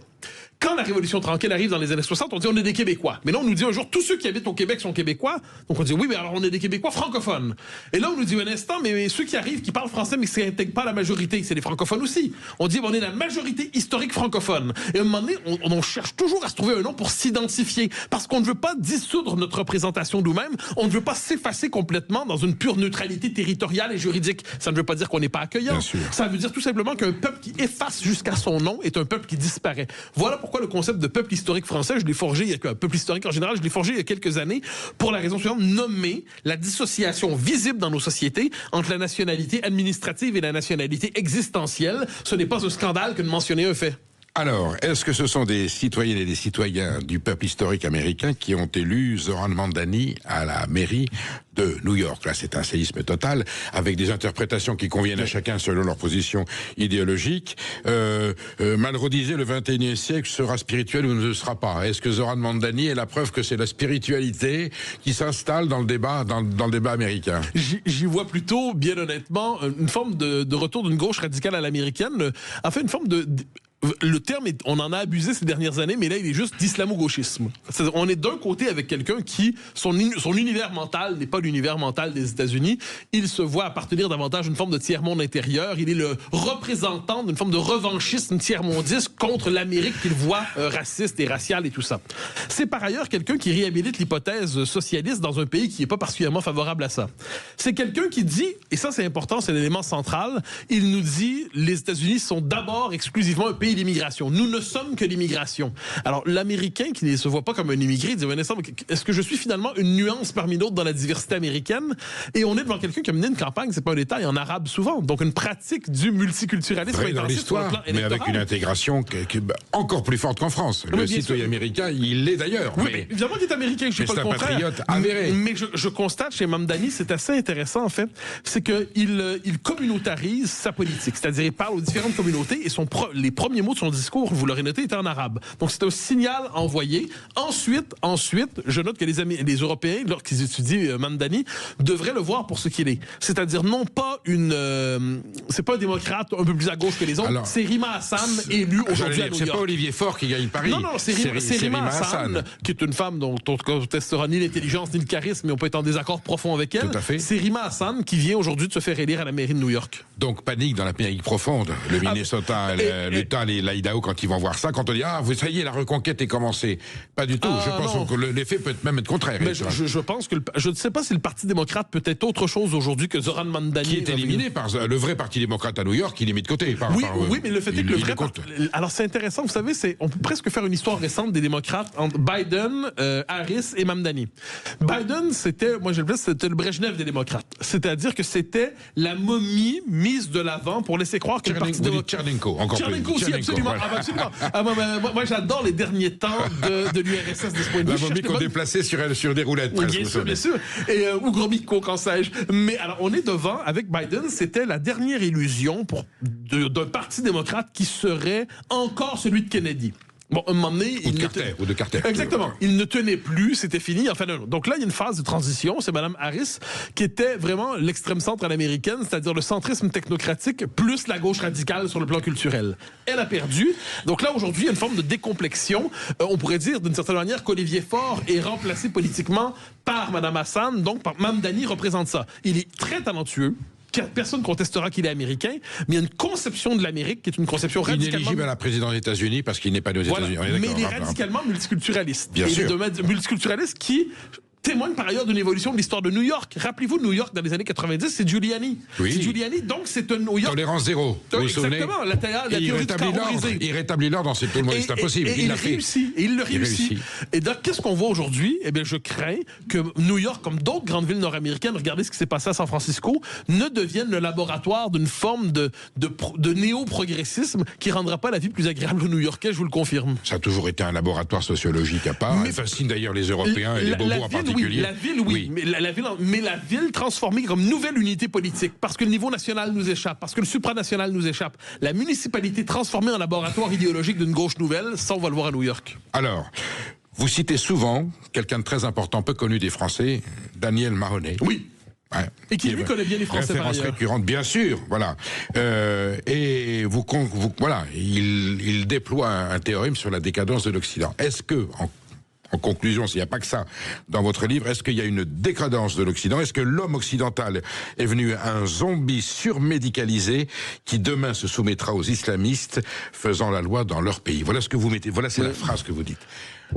Quand la Révolution tranquille arrive dans les années 60, on dit on est des Québécois. Mais là, on nous dit un jour, tous ceux qui habitent au Québec sont Québécois. Donc on dit oui, mais alors on est des Québécois francophones. Et là, on nous dit un instant, mais ceux qui arrivent, qui parlent français, mais qui n'intègrent pas la majorité, c'est les francophones aussi. On dit on est la majorité historique francophone. Et à un moment donné, on cherche toujours à se trouver un nom pour s'identifier. Parce qu'on ne veut pas dissoudre notre représentation nous-mêmes. On ne veut pas s'effacer complètement dans une pure neutralité territoriale et juridique. Ça ne veut pas dire qu'on n'est pas accueillant. Ça veut dire tout simplement qu'un peuple qui efface jusqu'à son nom est un peuple qui disparaît. Voilà pourquoi le concept de peuple historique français, je l'ai forgé, un peuple historique en général, je l'ai forgé il y a quelques années pour la raison suivante, nommer la dissociation visible dans nos sociétés entre la nationalité administrative et la nationalité existentielle. Ce n'est pas un scandale que de mentionner un fait. Alors, est-ce que ce sont des citoyennes et des citoyens du peuple historique américain qui ont élu Zoran Mandani à la mairie de New York? Là, c'est un séisme total, avec des interprétations qui conviennent à chacun selon leur position idéologique. Malraux disait, le 21e siècle sera spirituel ou ne sera pas. Est-ce que Zoran Mandani est la preuve que c'est la spiritualité qui s'installe dans le débat, dans le débat américain? J'y vois plutôt, bien honnêtement, une forme de retour d'une gauche radicale à l'américaine. Enfin, une forme de... Le terme, on en a abusé ces dernières années, mais là, il est juste d'islamo-gauchisme. On est d'un côté avec quelqu'un qui, son univers mental n'est pas l'univers mental des États-Unis. Il se voit appartenir davantage à une forme de tiers-monde intérieur. Il est le représentant d'une forme de revanchisme tiers-mondiste contre l'Amérique qu'il voit raciste et raciale et tout ça. C'est par ailleurs quelqu'un qui réhabilite l'hypothèse socialiste dans un pays qui n'est pas particulièrement favorable à ça. C'est quelqu'un qui dit, et ça c'est important, c'est l'élément central, il nous dit les États-Unis sont d'abord exclusivement un pays d'immigration. Nous ne sommes que l'immigration. Alors, l'Américain qui ne se voit pas comme un immigré dit, est-ce que je suis finalement une nuance parmi d'autres dans la diversité américaine? Et on est devant quelqu'un qui a mené une campagne, c'est pas un détail, en arabe souvent. Donc, une pratique du multiculturalisme vrai dans l'histoire, mais avec une intégration encore plus forte qu'en France. Le citoyen américain, il l'est d'ailleurs. Oui, mais évidemment qu'il est américain, je ne sais pas le contraire. C'est un patriote avéré. Mais je constate chez Mamdani, c'est assez intéressant en fait, c'est qu'il communautarise sa politique. C'est-à-dire, il parle aux différentes communautés et les premiers premiers mots de son discours, vous l'aurez noté, étaient en arabe. Donc c'est un signal envoyé. Ensuite, je note que les Européens, lorsqu'ils étudient Mamdani, devraient le voir pour ce qu'il est. C'est-à-dire non pas c'est pas un démocrate un peu plus à gauche que les autres. Alors, c'est Rima Hassan, élu aujourd'hui à New York. C'est pas Olivier Faure qui gagne Paris. Non, c'est Rima Hassan, qui est une femme dont on ne contestera ni l'intelligence ni le charisme, mais on peut être en désaccord profond avec elle. Tout à fait. C'est Rima Hassan qui vient aujourd'hui de se faire élire à la mairie de New York. Donc panique dans l'Amérique profonde. Le Minnesota, l'Utah, l'Idaho, quand ils vont voir ça, quand on dit ça y est, la reconquête est commencée. Pas du tout. Je pense que l'effet peut même être contraire. Mais je pense que je ne sais pas si le Parti démocrate peut être autre chose aujourd'hui que Zoran Mamdani. Qui est éliminé par le vrai Parti démocrate à New York, il est mis de côté. Oui, mais le fait est que le vrai alors c'est intéressant, vous savez, on peut presque faire une histoire récente des démocrates entre Biden, Harris et Mamdani. Biden, c'était le Brejnev des démocrates. C'est-à-dire que c'était la momie mise de l'avant pour laisser croire que le Parti démocrate... Tchernenko aussi, absolument. Moi, j'adore les derniers temps de l'URSS de ce point de vue. La momie qu'on déplaçait sur des roulettes. Bien sûr. Et ou Gromyko, quand sais-je. Mais alors, on est devant, avec Biden, c'était la dernière illusion d'un Parti démocrate qui serait encore celui de Kennedy. Bon, un moment donné... Ou de Carter. Exactement. Il ne tenait plus, c'était fini. Enfin, non. Donc là, il y a une phase de transition. C'est Mme Harris qui était vraiment l'extrême centre à l'américaine, c'est-à-dire le centrisme technocratique plus la gauche radicale sur le plan culturel. Elle a perdu. Donc là, aujourd'hui, il y a une forme de décomplexion. On pourrait dire, d'une certaine manière, qu'Olivier Faure est remplacé politiquement par Mme Hassan. Donc, Mamdani représente ça. Il est très talentueux. Personne ne contestera qu'il est américain, mais il y a une conception de l'Amérique qui est une conception radicalement... Inéligible à la présidence des États-Unis parce qu'il n'est pas aux États-Unis. Mais il est radicalement multiculturaliste. Bien sûr. Multiculturaliste qui témoigne par ailleurs d'une évolution de l'histoire de New York. Rappelez-vous, New York, dans les années 90, c'est Giuliani. Oui. C'est Giuliani, donc c'est un New York... Tolérance zéro, vous vous souvenez? Exactement, la théorie du carreau brisé. Il rétablit l'ordre dans tout le monde, c'est impossible. Il le réussit. Et donc, qu'est-ce qu'on voit aujourd'hui? Eh bien, je crains que New York, comme d'autres grandes villes nord-américaines, regardez ce qui s'est passé à San Francisco, ne devienne le laboratoire d'une forme de néo-progressisme qui rendra pas la vie plus agréable aux New-Yorkais, je vous le confirme. Ça a toujours été un laboratoire sociologique à part. Ça fascine d'ailleurs les Européens et les bobos en particulier. La ville, oui. Mais la ville transformée comme nouvelle unité politique, parce que le niveau national nous échappe, parce que le supranational nous échappe. La municipalité transformée en laboratoire idéologique d'une gauche nouvelle, ça, on va le voir à New York. Alors, vous citez souvent quelqu'un de très important, peu connu des Français, Daniel Mahoney. Oui. Ouais. Et qui lui connaît bien les Français par ailleurs. Référence récurrente, bien sûr, voilà. Et voilà, il déploie un théorème sur la décadence de l'Occident. Est-ce que, en conclusion, s'il n'y a pas que ça dans votre livre, est-ce qu'il y a une décadence de l'Occident? Est-ce que l'homme occidental est venu un zombie surmédicalisé qui demain se soumettra aux islamistes faisant la loi dans leur pays? Voilà ce que vous mettez, voilà c'est la phrase que vous dites.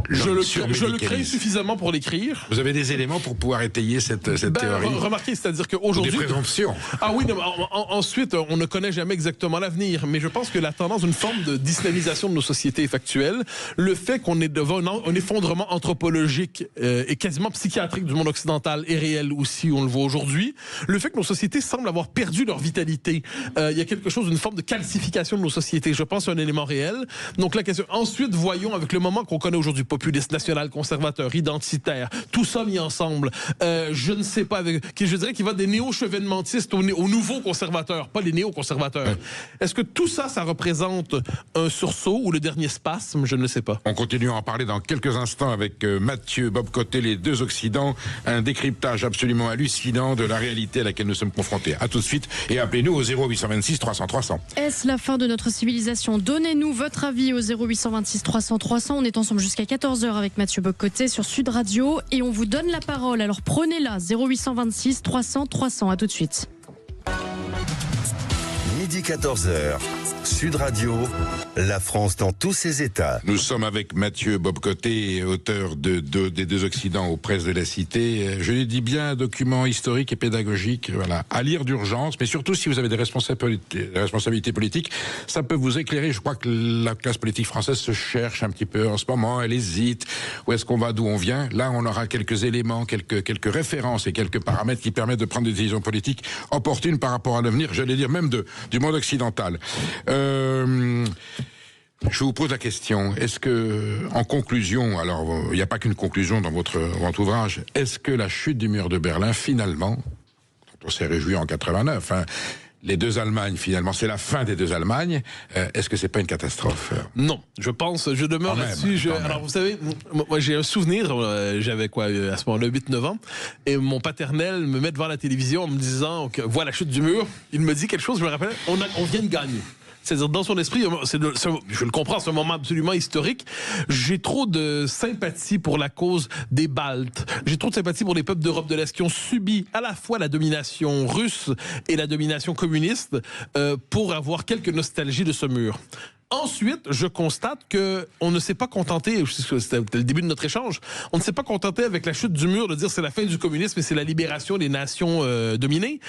Je le crains suffisamment pour l'écrire. Vous avez des éléments pour pouvoir étayer cette théorie? Remarquez, c'est-à-dire qu'aujourd'hui... Des présomptions. Ah oui, ensuite, on ne connaît jamais exactement l'avenir, mais je pense que la tendance d'une forme d'islamisation de nos sociétés est factuelle. Le fait qu'on est devant un effondrement anthropologique et quasiment psychiatrique du monde occidental est réel aussi, on le voit aujourd'hui. Le fait que nos sociétés semblent avoir perdu leur vitalité. Il y a quelque chose d'une forme de calcification de nos sociétés. Je pense que c'est un élément réel. Donc la question... Ensuite, voyons avec le moment qu'on connaît aujourd'hui, populiste, national, conservateur, identitaire, tout ça mis ensemble. Je ne sais pas, je dirais qu'il va des néo-chevènementistes aux nouveaux conservateurs, pas les néo-conservateurs. Ouais. Est-ce que tout ça, ça représente un sursaut ou le dernier spasme? Je ne le sais pas. On continue à en parler dans quelques instants avec Mathieu Bock-Côté, les deux Occidents, un décryptage absolument hallucinant de la réalité à laquelle nous sommes confrontés. À tout de suite et appelez-nous au 0826 300 300. Est-ce la fin de notre civilisation? Donnez-nous votre avis au 0826 300 300. On est ensemble jusqu'à 14h avec Mathieu Bock-Côté sur Sud Radio et on vous donne la parole. Alors prenez-la, 0826 300 300. À tout de suite. Midi 14h, Sud Radio, la France dans tous ses états. Nous sommes avec Mathieu Bock-Côté, auteur des deux Occidents aux presses de la Cité. Je lui dis bien, document historique et pédagogique, voilà, à lire d'urgence, mais surtout si vous avez des responsabilités politiques, ça peut vous éclairer. Je crois que la classe politique française se cherche un petit peu en ce moment, elle hésite, où est-ce qu'on va, d'où on vient. Là, on aura quelques éléments, quelques références et quelques paramètres qui permettent de prendre des décisions politiques opportunes par rapport à l'avenir, j'allais dire même du monde occidental. Je vous pose la question, est-ce que, en conclusion, alors il n'y a pas qu'une conclusion dans votre ouvrage, est-ce que la chute du mur de Berlin, finalement, dont on s'est réjoui en 89, les deux Allemagnes, finalement, c'est la fin des deux Allemagnes. Est-ce que c'est pas une catastrophe? Non, je demeure là-dessus. Alors, vous savez, moi, j'ai un souvenir, j'avais quoi, à ce moment-là, 8-9 ans, et mon paternel me met devant la télévision en me disant, voilà la chute du mur. Il me dit quelque chose, je me rappelle, on vient de gagner. C'est-à-dire, dans son esprit, je le comprends, c'est un moment absolument historique. J'ai trop de sympathie pour la cause des Baltes. J'ai trop de sympathie pour les peuples d'Europe de l'Est qui ont subi à la fois la domination russe et la domination communiste pour avoir quelque nostalgie de ce mur. Ensuite, je constate que on ne s'est pas contenté, c'était le début de notre échange, on ne s'est pas contenté avec la chute du mur de dire c'est la fin du communisme et c'est la libération des nations dominées.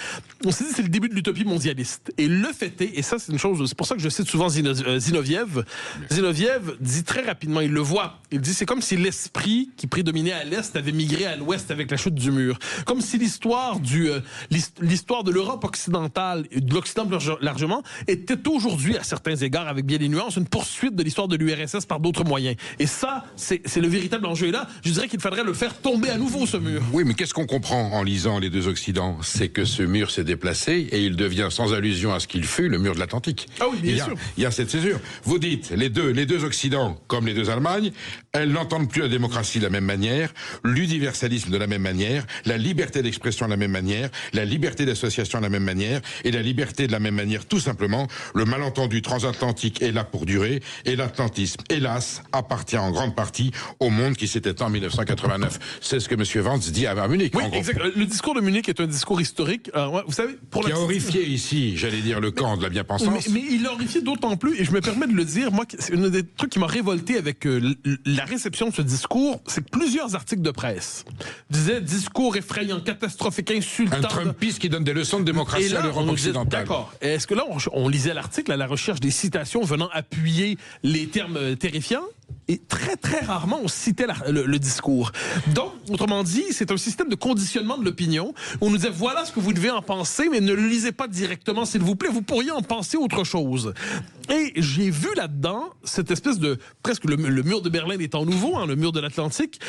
On s'est dit c'est le début de l'utopie mondialiste. Et le fait est, et ça c'est une chose, c'est pour ça que je cite souvent Zinoviev. Zinoviev dit très rapidement, il le voit, il dit c'est comme si l'esprit qui prédominait à l'Est avait migré à l'Ouest avec la chute du mur. Comme si l'histoire de l'Europe occidentale et de l'Occident plus largement était aujourd'hui, à certains égards, avec bien des nuances, une poursuite de l'histoire de l'URSS par d'autres moyens. Et ça, c'est le véritable enjeu. Et là, je dirais qu'il faudrait le faire tomber à nouveau, ce mur. Oui, mais qu'est-ce qu'on comprend en lisant les deux Occidents? C'est que ce mur s'est déplacé et il devient, sans allusion à ce qu'il fut, le mur de l'Atlantique. Ah oui, bien sûr. Il y a cette césure. Vous dites, les deux Occidents, comme les deux Allemagnes, elles n'entendent plus la démocratie de la même manière, l'universalisme de la même manière, la liberté d'expression de la même manière, la liberté d'association de la même manière, et la liberté de la même manière, tout simplement. Le malentendu transatlantique est là pour durer, et l'atlantisme, hélas, appartient en grande partie au monde qui s'est éteint en 1989. C'est ce que M. Vance dit à Munich. Oui, exact. Le discours de Munich est un discours historique. Vous savez, qui a horrifié ici, j'allais dire, le camp de la bien-pensance. Mais il l'a horrifié d'autant plus, et je me permets de le dire, moi, c'est un des trucs qui m'a révolté avec la réception de ce discours, c'est que plusieurs articles de presse disaient discours effrayant, catastrophique, insultant. Un Trumpiste qui donne des leçons de démocratie à l'Europe occidentale. D'accord. Est-ce que là, on lisait l'article à la recherche des citations venant appuyer les termes terrifiants? Et très, très rarement, on citait le discours. Donc, autrement dit, c'est un système de conditionnement de l'opinion. On nous disait, voilà ce que vous devez en penser, mais ne le lisez pas directement, s'il vous plaît. Vous pourriez en penser autre chose. Et j'ai vu là-dedans cette espèce de... Presque le mur de Berlin étant nouveau, hein, le mur de l'Atlantique.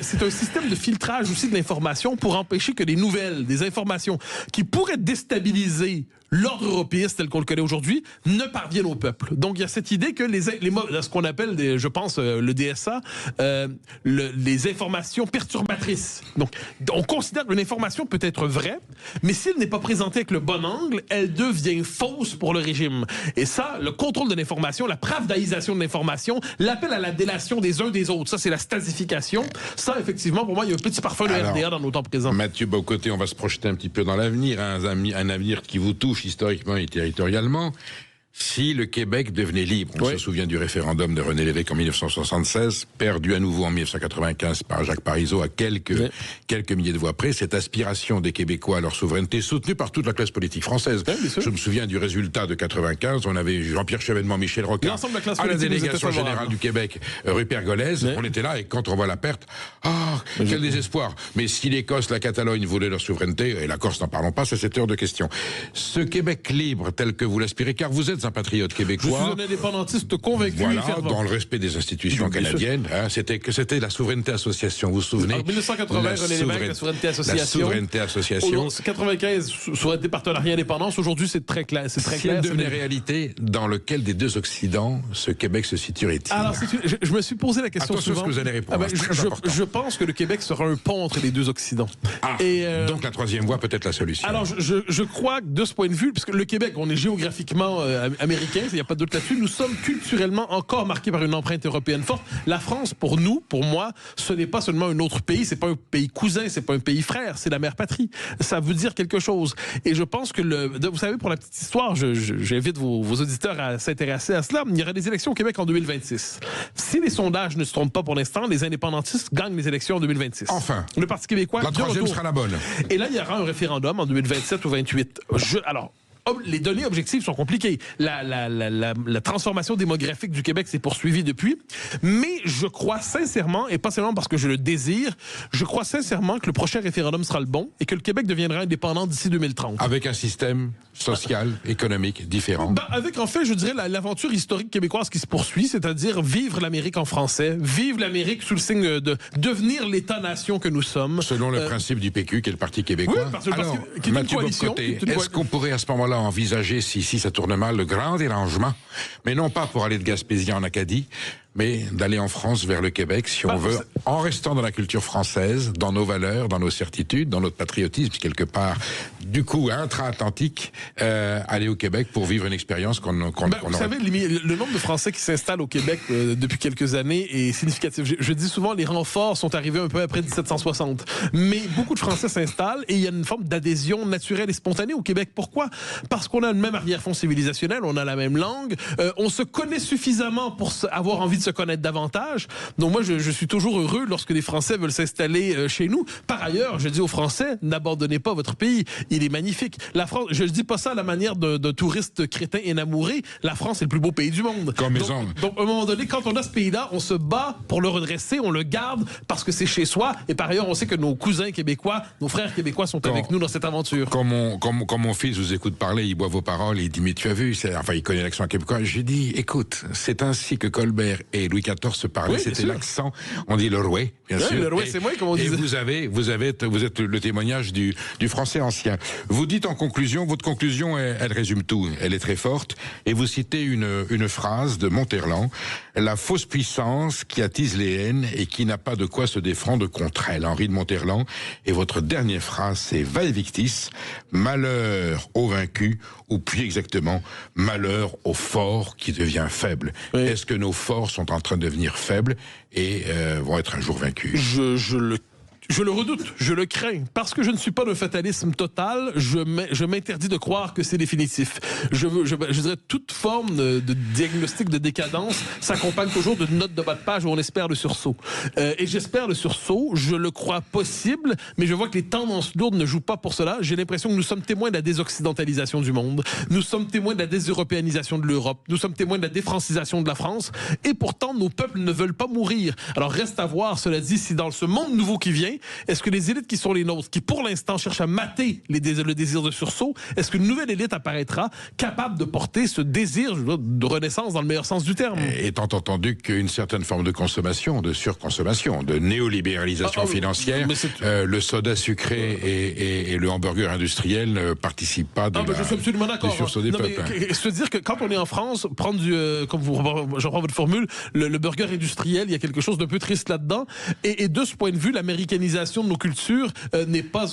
C'est un système de filtrage aussi de l'information pour empêcher que des nouvelles, des informations qui pourraient déstabiliser l'ordre européen tel qu'on le connaît aujourd'hui ne parviennent au peuple. Donc, il y a cette idée que ce qu'on appelle, je pense, le DSA, les informations perturbatrices. Donc, on considère qu'une information peut être vraie, mais si elle n'est pas présentée avec le bon angle, elle devient fausse pour le régime. Et ça, le contrôle de l'information, la pravdaïsation de l'information, l'appel à la délation des uns des autres, ça, c'est la stasification. Ça, effectivement, pour moi, il y a un petit parfum de RDA dans nos temps présents. Mathieu Bocoté, on va se projeter un petit peu dans l'avenir, un avenir qui vous touche historiquement et territorialement. Si le Québec devenait libre, on se souvient du référendum de René Lévesque en 1976, perdu à nouveau en 1995 par Jacques Parizeau à quelques milliers de voix près, cette aspiration des Québécois à leur souveraineté, soutenue par toute la classe politique française. Je me souviens du résultat de 95, on avait Jean-Pierre Chevènement, Michel Rocard, à la délégation générale du Québec, Rupert Golèze, on était là, et quand on voit la perte, quel désespoir. Mais si l'Écosse, la Catalogne voulaient leur souveraineté, et la Corse n'en parlons pas, c'est hors de question. Ce Québec libre tel que vous l'aspirez, car vous êtes un patriote québécois. Je suis un indépendantiste convaincu. Voilà, dans le respect des institutions canadiennes. C'était la souveraineté association, vous vous souvenez? En 1980, René Lévesque, la souveraineté association. La souveraineté association. En 95, souveraineté partenariat indépendance. Aujourd'hui, c'est très clair. C'est très clair. Si elle devenait réalité, dans lequel des deux Occidents ce Québec se situerait-il? Alors, je me suis posé la question souvent. Attention à ce que vous allez répondre. Je pense que le Québec sera un pont entre les deux Occidents. Donc la troisième voie peut être la solution. Alors, je crois que de ce point de vue, puisque le Québec, on est géographiquement américain, il n'y a pas de doute là-dessus, nous sommes culturellement encore marqués par une empreinte européenne forte. La France, pour moi, ce n'est pas seulement un autre pays, c'est pas un pays cousin, c'est pas un pays frère, c'est la mère patrie. Ça veut dire quelque chose. Et je pense que vous savez, pour la petite histoire, j'invite vos auditeurs à s'intéresser à cela. Il y aura des élections au Québec en 2026. Si les sondages ne se trompent pas pour l'instant, les indépendantistes gagnent les élections en 2026. Enfin. Le Parti québécois, la troisième sera la bonne. Et là, il y aura un référendum en 2027 ou 2028. Les données objectives sont compliquées. La transformation démographique du Québec s'est poursuivie depuis. Mais je crois sincèrement, et pas seulement parce que je le désire, je crois sincèrement que le prochain référendum sera le bon et que le Québec deviendra indépendant d'ici 2030. Avec un système social, économique différent. Avec, en fait, je dirais, l'aventure historique québécoise qui se poursuit, c'est-à-dire vivre l'Amérique en français, vivre l'Amérique sous le signe de devenir l'État-nation que nous sommes. Selon le principe du PQ, qui est le Parti québécois. Oui, parce que alors, Mathieu Bocoté, est-ce qu'on pourrait à ce moment-là pas envisager, si ça tourne mal, le grand dérangement, mais non pas pour aller de Gaspésie en Acadie, mais d'aller en France vers le Québec, si on veut, en restant dans la culture française, dans nos valeurs, dans nos certitudes, dans notre patriotisme, quelque part, du coup, intra-atlantique, aller au Québec pour vivre une expérience qu'on vous savez, le nombre de Français qui s'installent au Québec depuis quelques années est significatif. Je dis souvent, les renforts sont arrivés un peu après 1760. Mais beaucoup de Français s'installent et il y a une forme d'adhésion naturelle et spontanée au Québec. Pourquoi? Parce qu'on a le même arrière-fond civilisationnel, on a la même langue, on se connaît suffisamment pour avoir envie de se connaître davantage. Donc moi, je suis toujours heureux lorsque les Français veulent s'installer chez nous. Par ailleurs, je dis aux Français, n'abandonnez pas votre pays. Il est magnifique. La France, je ne dis pas ça à la manière d'un touriste crétin énamouré. La France est le plus beau pays du monde. Donc, à un moment donné, quand on a ce pays-là, on se bat pour le redresser, on le garde parce que c'est chez soi. Et par ailleurs, on sait que nos cousins québécois, nos frères québécois sont avec nous dans cette aventure. Quand mon fils vous écoute parler, il boit vos paroles, il dit, mais tu as vu, il connaît l'accent québécois. J'ai dit, écoute, c'est ainsi que Colbert et Louis XIV se parlaient, oui, c'était l'accent, on dit le rouet, bien sûr. Le rouet, c'est moi, comme on disait. Et vous êtes le témoignage du français ancien. Vous dites en conclusion, votre conclusion, elle résume tout, elle est très forte, et vous citez une phrase de Monterland, la fausse puissance qui attise les haines et qui n'a pas de quoi se défendre contre elle, Henri de Monterland. Et votre dernière phrase, c'est Vae victis, malheur au vaincu, ou plus exactement, malheur au fort qui devient faible. Oui. Est-ce que nos forts sont en train de devenir faibles et vont être un jour vaincus? Je le redoute, je le crains, parce que je ne suis pas d'un fatalisme total, je m'interdis de croire que c'est définitif. Je dirais toute forme de diagnostic de décadence s'accompagne toujours d'une note de bas de page où on espère le sursaut. Et j'espère le sursaut, je le crois possible, mais je vois que les tendances lourdes ne jouent pas pour cela. J'ai l'impression que nous sommes témoins de la désoccidentalisation du monde, nous sommes témoins de la déseuropéanisation de l'Europe, nous sommes témoins de la défrancisation de la France, et pourtant nos peuples ne veulent pas mourir. Alors reste à voir, cela dit, si dans ce monde nouveau qui vient, est-ce que les élites qui sont les nôtres, qui pour l'instant cherchent à mater le désir de sursaut, est-ce qu'une nouvelle élite apparaîtra capable de porter ce désir de renaissance dans le meilleur sens du terme? Étant entendu qu'une certaine forme de consommation, de surconsommation, de néolibéralisation financière, le soda sucré et le hamburger industriel ne participent pas de je suis absolument d'accord. Du sursaut des peuples. Se dire que quand on est en France, prendre comme je reprends votre formule, le burger industriel, il y a quelque chose d'un peu triste là-dedans. Et de ce point de vue, l'américanisation de nos cultures n'est pas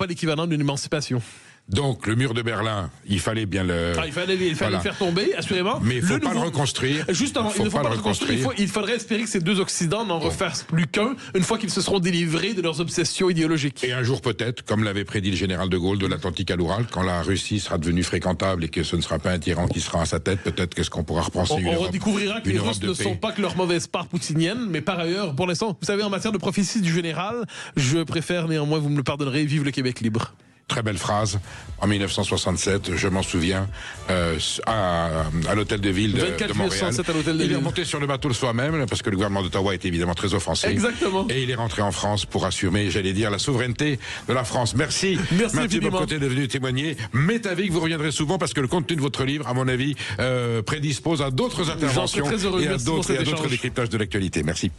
l'équivalent d'une émancipation. Donc, le mur de Berlin, il fallait bien il fallait le faire tomber, assurément. Mais il ne faut pas le reconstruire. Justement, il ne faut pas le reconstruire. Il faudrait espérer que ces deux Occidents n'en refassent plus qu'un, une fois qu'ils se seront délivrés de leurs obsessions idéologiques. Et un jour peut-être, comme l'avait prédit le général de Gaulle, de l'Atlantique à l'Oural, quand la Russie sera devenue fréquentable et que ce ne sera pas un tyran qui sera à sa tête, peut-être qu'est-ce qu'on pourra repenser On redécouvrira que les Russes ne sont pas que leur mauvaise part poutinienne, mais par ailleurs, pour l'instant, vous savez, en matière de prophétie du général, je préfère néanmoins, vous me le pardonnerez, vive le Québec libre. Très belle phrase, en 1967, je m'en souviens, à l'hôtel de ville de Montréal. À l'hôtel de il ville. est remonté sur le bateau soi-même, parce que le gouvernement d'Ottawa était évidemment très offensé. Exactement. Et il est rentré en France pour assumer, j'allais dire, la souveraineté de la France. Merci. Merci de côté de venu témoigner. M'est avis que vous reviendrez souvent, parce que le contenu de votre livre, à mon avis, prédispose à d'autres interventions très heureux. et à d'autres décryptages de l'actualité. Merci.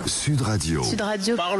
Sud Radio.